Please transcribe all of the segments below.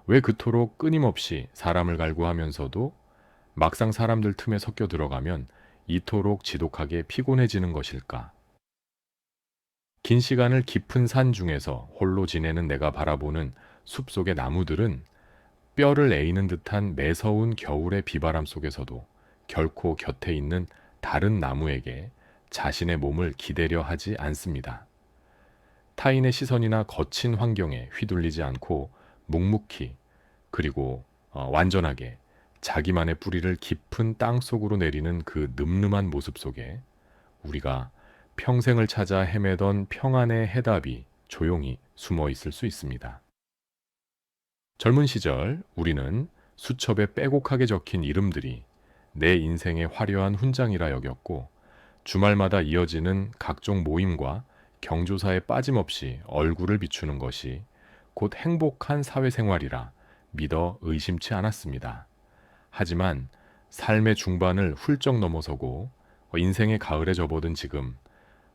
왜 그토록 끊임없이 사람을 갈구하면서도 막상 사람들 틈에 섞여 들어가면 이토록 지독하게 피곤해지는 것일까? 긴 시간을 깊은 산 중에서 홀로 지내는 내가 바라보는 숲속의 나무들은 뼈를 에이는 듯한 매서운 겨울의 비바람 속에서도 결코 곁에 있는 다른 나무에게 자신의 몸을 기대려 하지 않습니다. 타인의 시선이나 거친 환경에 휘둘리지 않고 묵묵히 그리고 완전하게 자기만의 뿌리를 깊은 땅 속으로 내리는 그 늠름한 모습 속에 우리가 평생을 찾아 헤매던 평안의 해답이 조용히 숨어 있을 수 있습니다. 젊은 시절 우리는 수첩에 빼곡하게 적힌 이름들이 내 인생의 화려한 훈장이라 여겼고 주말마다 이어지는 각종 모임과 경조사에 빠짐없이 얼굴을 비추는 것이 곧 행복한 사회생활이라 믿어 의심치 않았습니다. 하지만 삶의 중반을 훌쩍 넘어서고 인생의 가을에 접어든 지금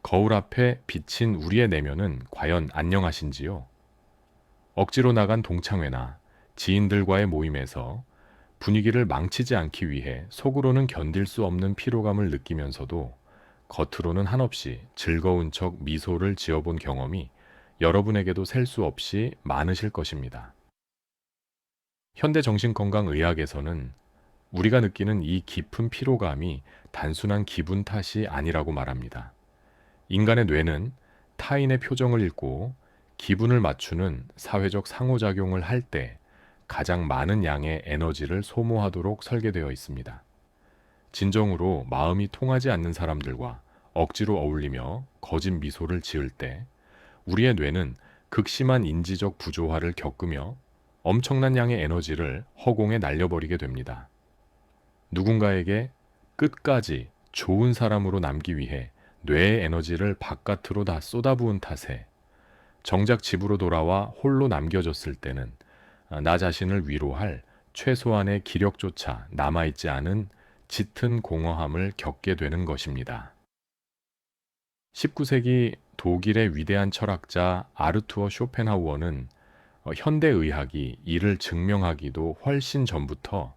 거울 앞에 비친 우리의 내면은 과연 안녕하신지요? 억지로 나간 동창회나 지인들과의 모임에서 분위기를 망치지 않기 위해 속으로는 견딜 수 없는 피로감을 느끼면서도 겉으로는 한없이 즐거운 척 미소를 지어본 경험이 여러분에게도 셀 수 없이 많으실 것입니다. 현대 정신건강의학에서는 우리가 느끼는 이 깊은 피로감이 단순한 기분 탓이 아니라고 말합니다. 인간의 뇌는 타인의 표정을 읽고 기분을 맞추는 사회적 상호작용을 할 때 가장 많은 양의 에너지를 소모하도록 설계되어 있습니다. 진정으로 마음이 통하지 않는 사람들과 억지로 어울리며 거짓 미소를 지을 때 우리의 뇌는 극심한 인지적 부조화를 겪으며 엄청난 양의 에너지를 허공에 날려버리게 됩니다. 누군가에게 끝까지 좋은 사람으로 남기 위해 뇌의 에너지를 바깥으로 다 쏟아부은 탓에 정작 집으로 돌아와 홀로 남겨졌을 때는 나 자신을 위로할 최소한의 기력조차 남아있지 않은 짙은 공허함을 겪게 되는 것입니다. 19세기 독일의 위대한 철학자 아르투어 쇼펜하우어는 현대의학이 이를 증명하기도 훨씬 전부터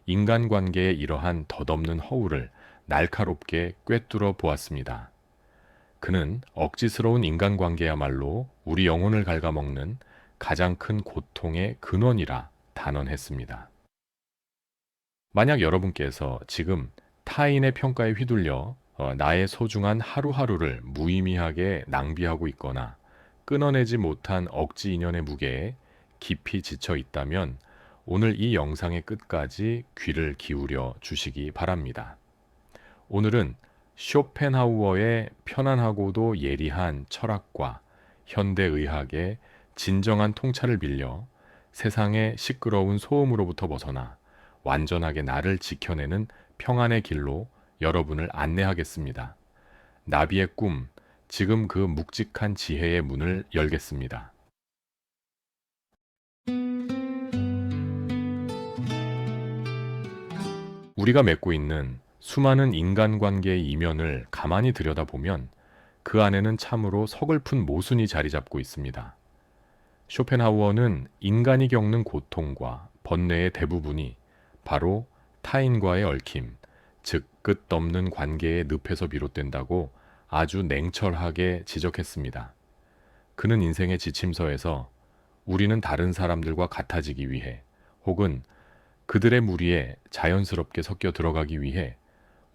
인간관계의 이러한 덧없는 허울을 날카롭게 꿰뚫어 보았습니다. 그는 억지스러운 인간관계야말로 우리 영혼을 갉아먹는 가장 큰 고통의 근원이라 단언했습니다. 만약 여러분께서 지금 타인의 평가에 휘둘려 나의 소중한 하루하루를 무의미하게 낭비하고 있거나 끊어내지 못한 억지 인연의 무게에 깊이 지쳐 있다면 오늘 이 영상의 끝까지 귀를 기울여 주시기 바랍니다. 오늘은 쇼펜하우어의 편안하고도 예리한 철학과 현대의학의 진정한 통찰을 빌려 세상의 시끄러운 소음으로부터 벗어나 완전하게 나를 지켜내는 평안의 길로 여러분을 안내하겠습니다. 나비의 꿈, 지금 그 묵직한 지혜의 문을 열겠습니다. 우리가 맺고 있는 수많은 인간관계의 이면을 가만히 들여다보면 그 안에는 참으로 서글픈 모순이 자리 잡고 있습니다. 쇼펜하우어는 인간이 겪는 고통과 번뇌의 대부분이 바로 타인과의 얽힘, 즉 끝없는 관계의 늪에서 비롯된다고 아주 냉철하게 지적했습니다. 그는 인생의 지침서에서 우리는 다른 사람들과 같아지기 위해 혹은 그들의 무리에 자연스럽게 섞여 들어가기 위해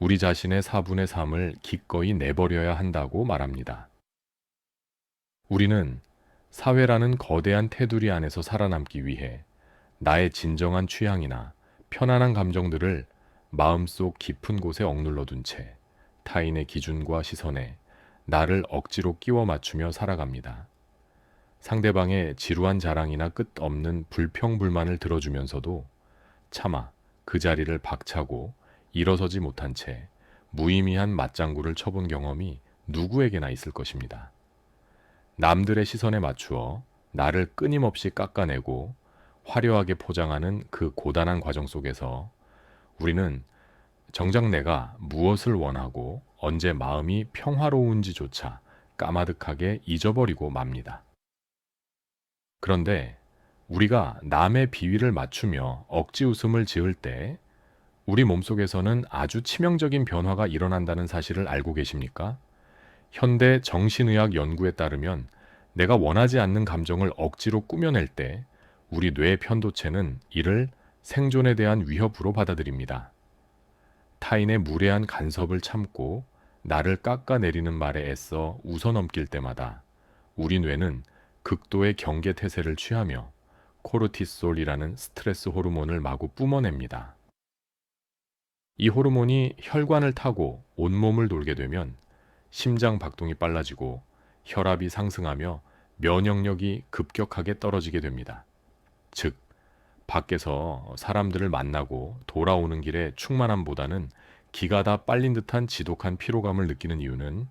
우리 자신의 4분의 3을 기꺼이 내버려야 한다고 말합니다. 우리는 사회라는 거대한 테두리 안에서 살아남기 위해 나의 진정한 취향이나 편안한 감정들을 마음속 깊은 곳에 억눌러 둔 채 타인의 기준과 시선에 나를 억지로 끼워 맞추며 살아갑니다. 상대방의 지루한 자랑이나 끝없는 불평불만을 들어주면서도 차마 그 자리를 박차고 일어서지 못한 채 무의미한 맞장구를 쳐본 경험이 누구에게나 있을 것입니다. 남들의 시선에 맞추어 나를 끊임없이 깎아내고 화려하게 포장하는 그 고단한 과정 속에서 우리는 정작 내가 무엇을 원하고 언제 마음이 평화로운지조차 까마득하게 잊어버리고 맙니다. 그런데 우리가 남의 비위를 맞추며 억지 웃음을 지을 때 우리 몸속에서는 아주 치명적인 변화가 일어난다는 사실을 알고 계십니까? 현대 정신의학 연구에 따르면 내가 원하지 않는 감정을 억지로 꾸며낼 때 우리 뇌 편도체는 이를 생존에 대한 위협으로 받아들입니다. 타인의 무례한 간섭을 참고 나를 깎아내리는 말에 애써 웃어넘길 때마다 우리 뇌는 극도의 경계 태세를 취하며 코르티솔이라는 스트레스 호르몬을 마구 뿜어냅니다. 이 호르몬이 혈관을 타고 온몸을 돌게 되면 심장 박동이 빨라지고 혈압이 상승하며 면역력이 급격하게 떨어지게 됩니다. 즉, 밖에서 사람들을 만나고 돌아오는 길에 충만함보다는 기가 다 빨린 듯한 지독한 피로감을 느끼는 이유는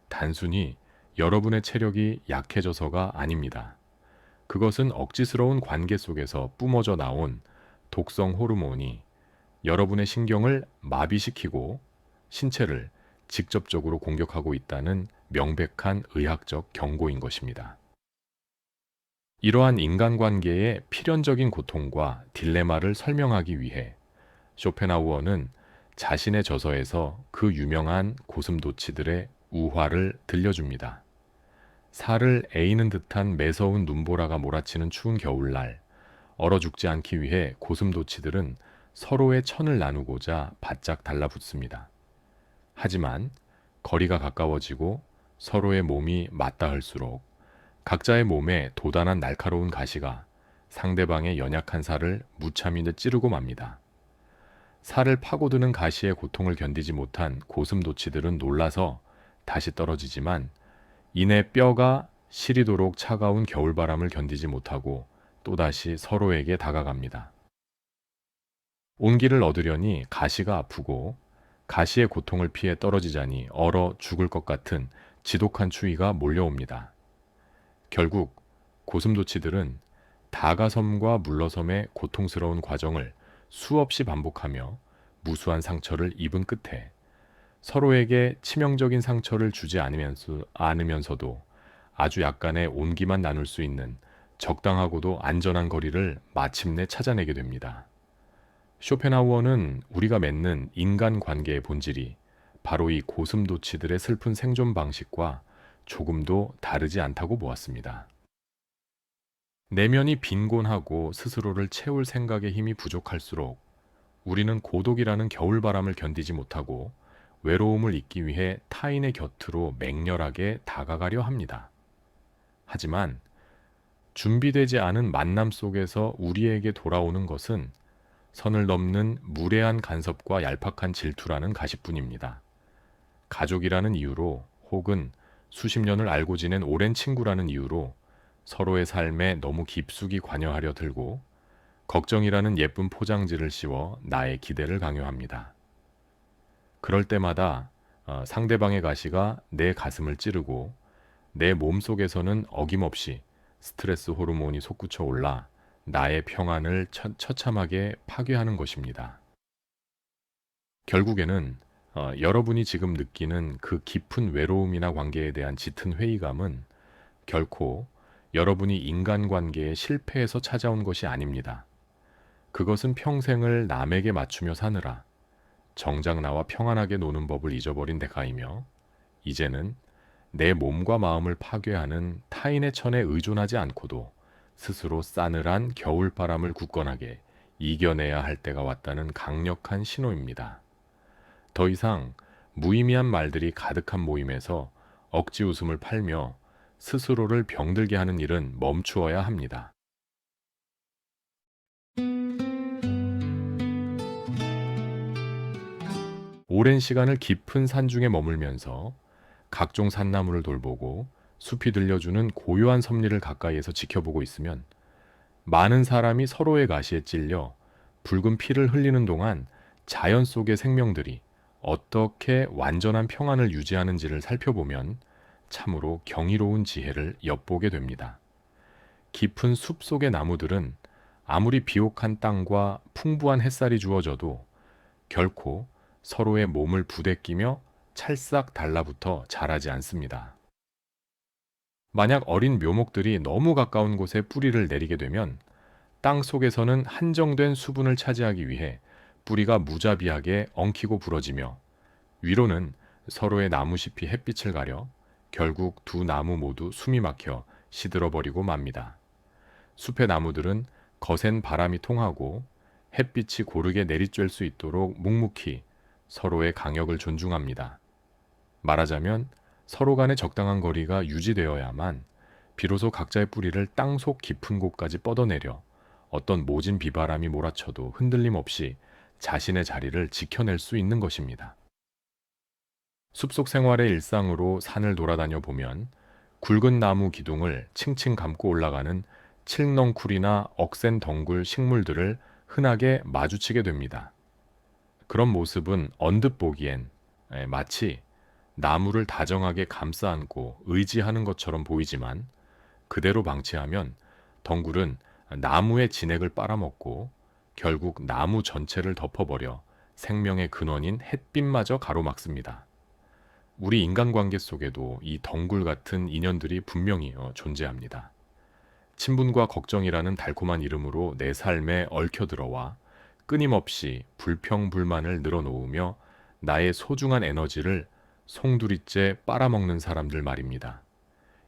단순히 여러분의 체력이 약해져서가 아닙니다. 그것은 억지스러운 관계 속에서 뿜어져 나온 독성 호르몬이 여러분의 신경을 마비시키고 신체를 직접적으로 공격하고 있다는 명백한 의학적 경고인 것입니다. 이러한 인간관계의 필연적인 고통과 딜레마를 설명하기 위해 쇼펜하우어는 자신의 저서에서 그 유명한 고슴도치들의 우화를 들려줍니다. 살을 에이는 듯한 매서운 눈보라가 몰아치는 추운 겨울날, 얼어 죽지 않기 위해 고슴도치들은 서로의 천을 나누고자 바짝 달라붙습니다. 하지만 거리가 가까워지고 서로의 몸이 맞닿을수록 각자의 몸에 도단한 날카로운 가시가 상대방의 연약한 살을 무참히 찌르고 맙니다. 살을 파고드는 가시의 고통을 견디지 못한 고슴도치들은 놀라서 다시 떨어지지만 이내 뼈가 시리도록 차가운 겨울바람을 견디지 못하고 또다시 서로에게 다가갑니다. 온기를 얻으려니 가시가 아프고 가시의 고통을 피해 떨어지자니 얼어 죽을 것 같은 지독한 추위가 몰려옵니다. 결국 고슴도치들은 다가섬과 물러섬의 고통스러운 과정을 수없이 반복하며 무수한 상처를 입은 끝에 서로에게 치명적인 상처를 주지 않으면서도 아주 약간의 온기만 나눌 수 있는 적당하고도 안전한 거리를 마침내 찾아내게 됩니다. 쇼펜하우어는 우리가 맺는 인간관계의 본질이 바로 이 고슴도치들의 슬픈 생존 방식과 조금도 다르지 않다고 보았습니다. 내면이 빈곤하고 스스로를 채울 생각의 힘이 부족할수록 우리는 고독이라는 겨울바람을 견디지 못하고 외로움을 잊기 위해 타인의 곁으로 맹렬하게 다가가려 합니다. 하지만 준비되지 않은 만남 속에서 우리에게 돌아오는 것은 선을 넘는 무례한 간섭과 얄팍한 질투라는 가시뿐입니다. 가족이라는 이유로 혹은 수십 년을 알고 지낸 오랜 친구라는 이유로 서로의 삶에 너무 깊숙이 관여하려 들고 걱정이라는 예쁜 포장지를 씌워 나의 기대를 강요합니다. 그럴 때마다 상대방의 가시가 내 가슴을 찌르고 내 몸속에서는 어김없이 스트레스 호르몬이 솟구쳐 올라 나의 평안을 처참하게 파괴하는 것입니다. 결국에는 여러분이 지금 느끼는 그 깊은 외로움이나 관계에 대한 짙은 회의감은 결코 여러분이 인간관계에 실패해서 찾아온 것이 아닙니다. 그것은 평생을 남에게 맞추며 사느라 정작 나와 평안하게 노는 법을 잊어버린 대가이며 이제는 내 몸과 마음을 파괴하는 타인의 천에 의존하지 않고도 스스로 싸늘한 겨울바람을 굳건하게 이겨내야 할 때가 왔다는 강력한 신호입니다. 더 이상 무의미한 말들이 가득한 모임에서 억지 웃음을 팔며 스스로를 병들게 하는 일은 멈추어야 합니다. 오랜 시간을 깊은 산중에 머물면서 각종 산나무를 돌보고 숲이 들려주는 고요한 섭리를 가까이에서 지켜보고 있으면 많은 사람이 서로의 가시에 찔려 붉은 피를 흘리는 동안 자연 속의 생명들이 어떻게 완전한 평안을 유지하는지를 살펴보면 참으로 경이로운 지혜를 엿보게 됩니다. 깊은 숲 속의 나무들은 아무리 비옥한 땅과 풍부한 햇살이 주어져도 결코 서로의 몸을 부대끼며 찰싹 달라붙어 자라지 않습니다. 만약 어린 묘목들이 너무 가까운 곳에 뿌리를 내리게 되면 땅 속에서는 한정된 수분을 차지하기 위해 뿌리가 무자비하게 엉키고 부러지며 위로는 서로의 나무잎이 햇빛을 가려 결국 두 나무 모두 숨이 막혀 시들어버리고 맙니다. 숲의 나무들은 거센 바람이 통하고 햇빛이 고르게 내리쬐을 수 있도록 묵묵히 서로의 강역을 존중합니다. 말하자면 서로 간의 적당한 거리가 유지되어야만 비로소 각자의 뿌리를 땅속 깊은 곳까지 뻗어내려 어떤 모진 비바람이 몰아쳐도 흔들림 없이 자신의 자리를 지켜낼 수 있는 것입니다. 숲속 생활의 일상으로 산을 돌아다녀 보면 굵은 나무 기둥을 칭칭 감고 올라가는 칠넝쿨이나 억센 덩굴 식물들을 흔하게 마주치게 됩니다. 그런 모습은 언뜻 보기엔 마치 나무를 다정하게 감싸 안고 의지하는 것처럼 보이지만 그대로 방치하면 덩굴은 나무의 진액을 빨아먹고 결국 나무 전체를 덮어버려 생명의 근원인 햇빛마저 가로막습니다. 우리 인간관계 속에도 이 덩굴 같은 인연들이 분명히 존재합니다. 친분과 걱정이라는 달콤한 이름으로 내 삶에 얽혀들어와 끊임없이 불평불만을 늘어놓으며 나의 소중한 에너지를 송두리째 빨아먹는 사람들 말입니다.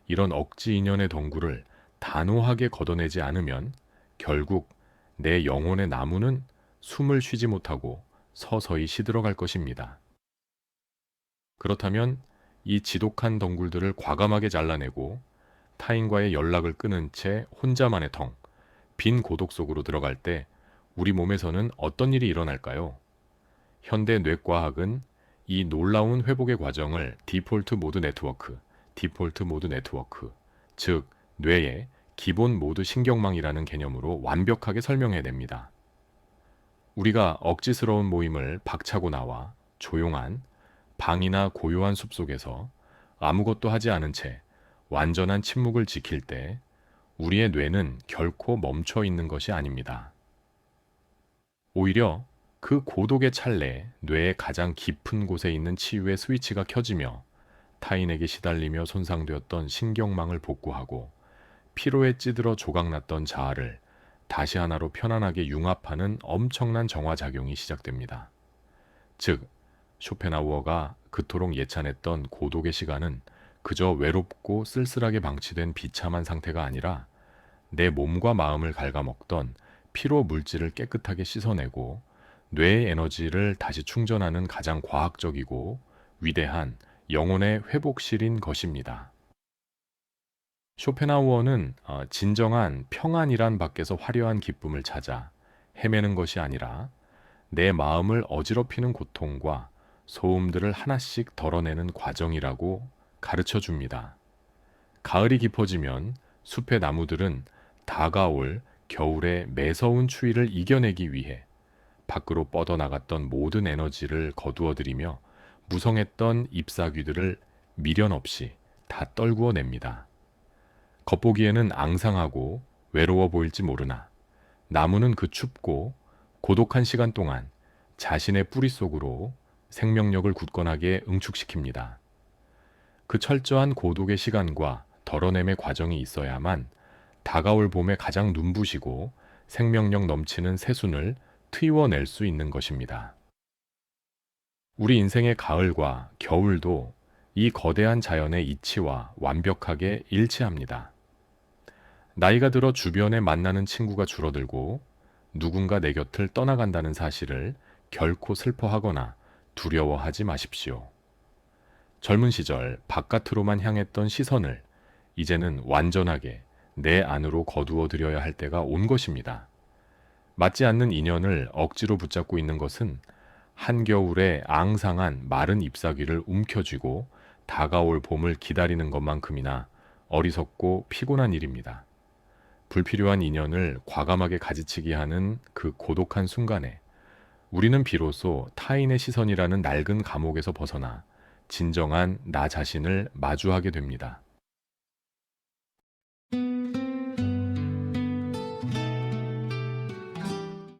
이런 억지 인연의 덩굴을 단호하게 걷어내지 않으면 결국 내 영혼의 나무는 숨을 쉬지 못하고 서서히 시들어갈 것입니다. 그렇다면 이 지독한 덩굴들을 과감하게 잘라내고 타인과의 연락을 끊은 채 혼자만의 텅, 빈 고독 속으로 들어갈 때 우리 몸에서는 어떤 일이 일어날까요? 현대 뇌과학은 이 놀라운 회복의 과정을 디폴트 모드 네트워크, 즉 뇌의 기본 모드 신경망이라는 개념으로 완벽하게 설명해냅니다. 우리가 억지스러운 모임을 박차고 나와 조용한 방이나 고요한 숲속에서 아무것도 하지 않은 채 완전한 침묵을 지킬 때 우리의 뇌는 결코 멈춰 있는 것이 아닙니다. 오히려 그 고독의 찰나에 뇌의 가장 깊은 곳에 있는 치유의 스위치가 켜지며 타인에게 시달리며 손상되었던 신경망을 복구하고 피로에 찌들어 조각났던 자아를 다시 하나로 편안하게 융합하는 엄청난 정화작용이 시작됩니다. 즉, 쇼펜하우어가 그토록 예찬했던 고독의 시간은 그저 외롭고 쓸쓸하게 방치된 비참한 상태가 아니라 내 몸과 마음을 갉아먹던 피로 물질을 깨끗하게 씻어내고 뇌의 에너지를 다시 충전하는 가장 과학적이고 위대한 영혼의 회복실인 것입니다. 쇼펜하우어는 진정한 평안이란 밖에서 화려한 기쁨을 찾아 헤매는 것이 아니라 내 마음을 어지럽히는 고통과 소음들을 하나씩 덜어내는 과정이라고 가르쳐 줍니다. 가을이 깊어지면 숲의 나무들은 다가올 겨울의 매서운 추위를 이겨내기 위해 밖으로 뻗어나갔던 모든 에너지를 거두어들이며 무성했던 잎사귀들을 미련 없이 다 떨구어 냅니다. 겉보기에는 앙상하고 외로워 보일지 모르나 나무는 그 춥고 고독한 시간 동안 자신의 뿌리 속으로 생명력을 굳건하게 응축시킵니다. 그 철저한 고독의 시간과 덜어냄의 과정이 있어야만 다가올 봄에 가장 눈부시고 생명력 넘치는 새순을 트이워낼 수 있는 것입니다. 우리 인생의 가을과 겨울도 이 거대한 자연의 이치와 완벽하게 일치합니다. 나이가 들어 주변에 만나는 친구가 줄어들고 누군가 내 곁을 떠나간다는 사실을 결코 슬퍼하거나 두려워하지 마십시오. 젊은 시절 바깥으로만 향했던 시선을 이제는 완전하게 내 안으로 거두어 들여야 할 때가 온 것입니다. 맞지 않는 인연을 억지로 붙잡고 있는 것은 한겨울에 앙상한 마른 잎사귀를 움켜쥐고 다가올 봄을 기다리는 것만큼이나 어리석고 피곤한 일입니다. 불필요한 인연을 과감하게 가지치기 하는 그 고독한 순간에 우리는 비로소 타인의 시선이라는 낡은 감옥에서 벗어나 진정한 나 자신을 마주하게 됩니다.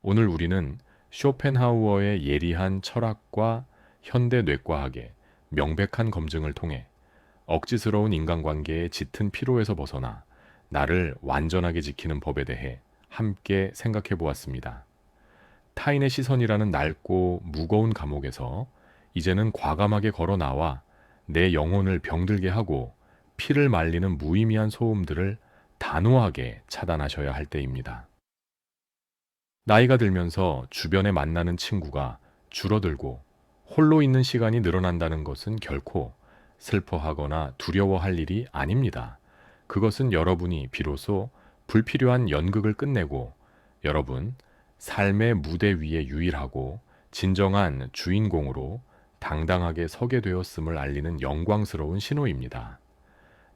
오늘 우리는 쇼펜하우어의 예리한 철학과 현대 뇌과학의 명백한 검증을 통해 억지스러운 인간관계의 짙은 피로에서 벗어나 나를 완전하게 지키는 법에 대해 함께 생각해 보았습니다. 타인의 시선이라는 낡고 무거운 감옥에서 이제는 과감하게 걸어 나와 내 영혼을 병들게 하고 피를 말리는 무의미한 소음들을 단호하게 차단하셔야 할 때입니다. 나이가 들면서 주변에 만나는 친구가 줄어들고 홀로 있는 시간이 늘어난다는 것은 결코 슬퍼하거나 두려워할 일이 아닙니다. 그것은 여러분이 비로소 불필요한 연극을 끝내고 여러분 삶의 무대 위에 유일하고 진정한 주인공으로 당당하게 서게 되었음을 알리는 영광스러운 신호입니다.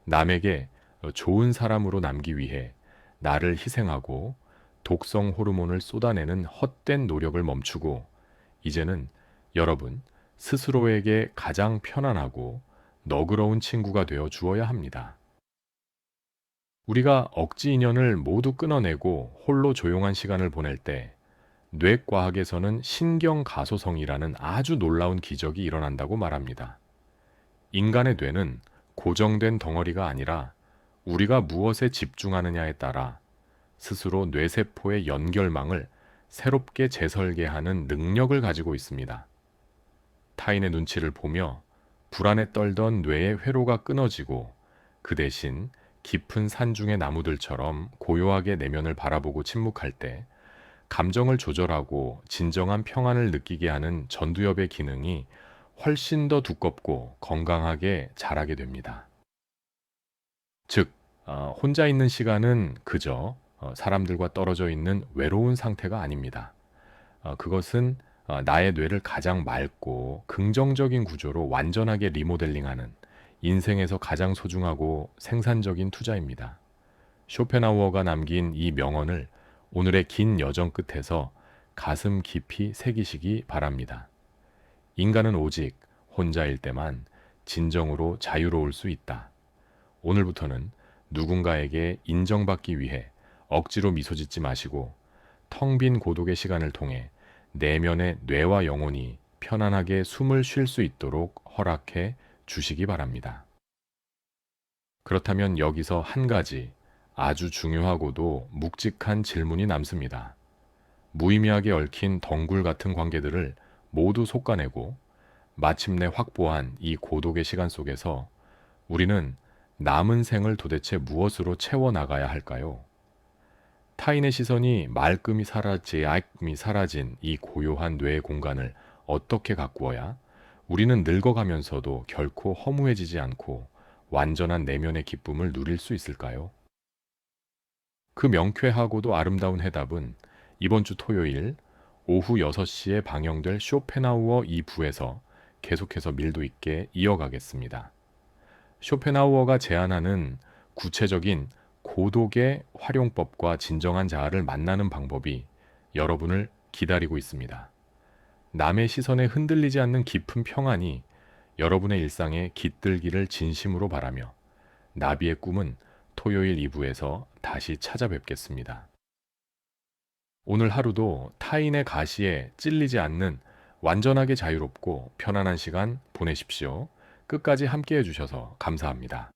남에게 좋은 사람으로 남기 위해 나를 희생하고 독성 호르몬을 쏟아내는 헛된 노력을 멈추고 이제는 여러분 스스로에게 가장 편안하고 너그러운 친구가 되어 주어야 합니다. 우리가 억지 인연을 모두 끊어내고 홀로 조용한 시간을 보낼 때 뇌과학에서는 신경가소성이라는 아주 놀라운 기적이 일어난다고 말합니다. 인간의 뇌는 고정된 덩어리가 아니라 우리가 무엇에 집중하느냐에 따라 스스로 뇌세포의 연결망을 새롭게 재설계하는 능력을 가지고 있습니다. 타인의 눈치를 보며 불안에 떨던 뇌의 회로가 끊어지고 그 대신 깊은 산중의 나무들처럼 고요하게 내면을 바라보고 침묵할 때 감정을 조절하고 진정한 평안을 느끼게 하는 전두엽의 기능이 훨씬 더 두껍고 건강하게 자라게 됩니다. 즉, 혼자 있는 시간은 그저 사람들과 떨어져 있는 외로운 상태가 아닙니다. 그것은 나의 뇌를 가장 맑고 긍정적인 구조로 완전하게 리모델링하는 인생에서 가장 소중하고 생산적인 투자입니다. 쇼펜하우어가 남긴 이 명언을 오늘의 긴 여정 끝에서 가슴 깊이 새기시기 바랍니다. 인간은 오직 혼자일 때만 진정으로 자유로울 수 있다. 오늘부터는 누군가에게 인정받기 위해 억지로 미소 짓지 마시고 텅 빈 고독의 시간을 통해 내면의 뇌와 영혼이 편안하게 숨을 쉴 수 있도록 허락해 주시기 바랍니다. 그렇다면 여기서 한 가지 아주 중요하고도 묵직한 질문이 남습니다. 무의미하게 얽힌 덩굴 같은 관계들을 모두 솎아내고 마침내 확보한 이 고독의 시간 속에서 우리는 남은 생을 도대체 무엇으로 채워나가야 할까요? 타인의 시선이 말끔히 사라진 이 고요한 뇌의 공간을 어떻게 가꾸어야 우리는 늙어가면서도 결코 허무해지지 않고 완전한 내면의 기쁨을 누릴 수 있을까요? 그 명쾌하고도 아름다운 해답은 이번 주 토요일 오후 6시에 방영될 쇼펜하우어 2부에서 계속해서 밀도 있게 이어가겠습니다. 쇼펜하우어가 제안하는 구체적인 고독의 활용법과 진정한 자아를 만나는 방법이 여러분을 기다리고 있습니다. 남의 시선에 흔들리지 않는 깊은 평안이 여러분의 일상에 깃들기를 진심으로 바라며 나비의 꿈은 토요일 2부에서 다시 찾아뵙겠습니다. 오늘 하루도 타인의 가시에 찔리지 않는 완전하게 자유롭고 편안한 시간 보내십시오. 끝까지 함께 해주셔서 감사합니다.